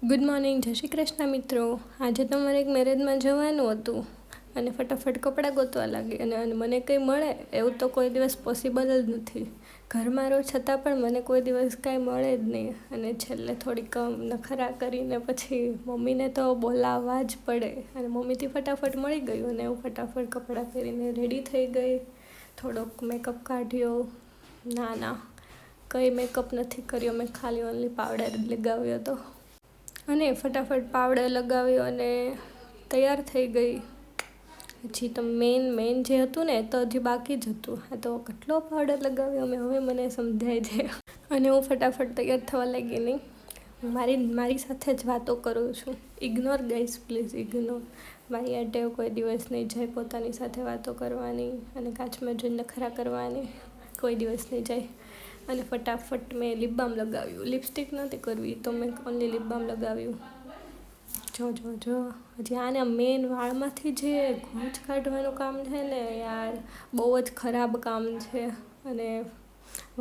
Good morning, જય શ્રી કૃષ્ણ મિત્રો. આજે તમારે એક મેરેજમાં જવાનું હતું અને ફટાફટ કપડાં ગોતવા લાગી અને મને કંઈ મળે એવું તો કોઈ દિવસ પોસિબલ જ નથી. ઘરમાં રહું છતાં પણ મને કોઈ દિવસ કાંઈ મળે જ નહીં અને છેલ્લે થોડીક નખરા કરીને પછી મમ્મીને તો બોલાવવા જ પડે અને મમ્મીથી ફટાફટ મળી ગયું અને હું ફટાફટ કપડાં પહેરીને રેડી થઈ ગઈ. થોડોક મેકઅપ કાઢ્યો. ના, કંઈ મેકઅપ નથી કર્યો, મેં ખાલી ઓનલી પાવડર જ લગાવ્યો હતો અને ફટાફટ પાવડર લગાવ્યો અને તૈયાર થઈ ગઈ. હજી તો મેન જે હતું ને તો હજી બાકી જ હતું. આ તો કેટલો પાવડર લગાવ્યો મેં, હવે મને સમજાય છે. અને હું ફટાફટ તૈયાર થવા લાગી. નહીં, મારી સાથે જ વાતો કરું છું. Ignore guys, please ignore. મારી આ ટેવ કોઈ દિવસ નહીં જાય પોતાની સાથે વાતો કરવાની અને કાચમાં જોઈને નખરા કરવાની, કોઈ દિવસ નહીં જાય. અને ફટાફટ મેં લિપ બામ લગાવ્યું. લિપસ્ટિક નથી કરવી તો મેં ઓનલી લિપ બામ લગાવ્યું. જો હજી આને મેન વાળમાંથી જે ગૂંચ કાઢવાનું કામ છે ને યાર, બહુ જ ખરાબ કામ છે. અને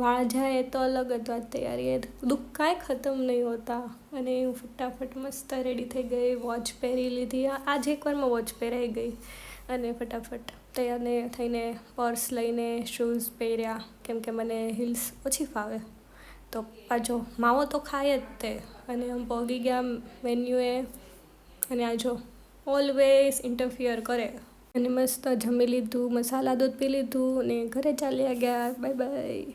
વાળ જાય તો અલગ જ વાત છે યાર, એ દુઃખ કાંઈ ખતમ નહીં હોતા. અને હું ફટાફટ મસ્ત રેડી થઈ ગઈ, વોચ પહેરી લીધી. આજે એકવારમાં વોચ પહેરાઈ ગઈ અને ફટાફટ તૈયાર થઈને પર્સ લઈને શૂઝ પહેર્યા, કેમ કે મને હિલ્સ ઓછી ફાવે. તો પાછો માવો તો ખાય જ તે. અને આમ પહોંચી ગયા વેન્યુએ અને આ જો ઓલવેઝ ઇન્ટરફિયર કરે. અને મસ્ત જમી લીધું, મસાલા દૂધ પી લીધું અને ઘરે ચાલ્યા ગયા. Bye bye.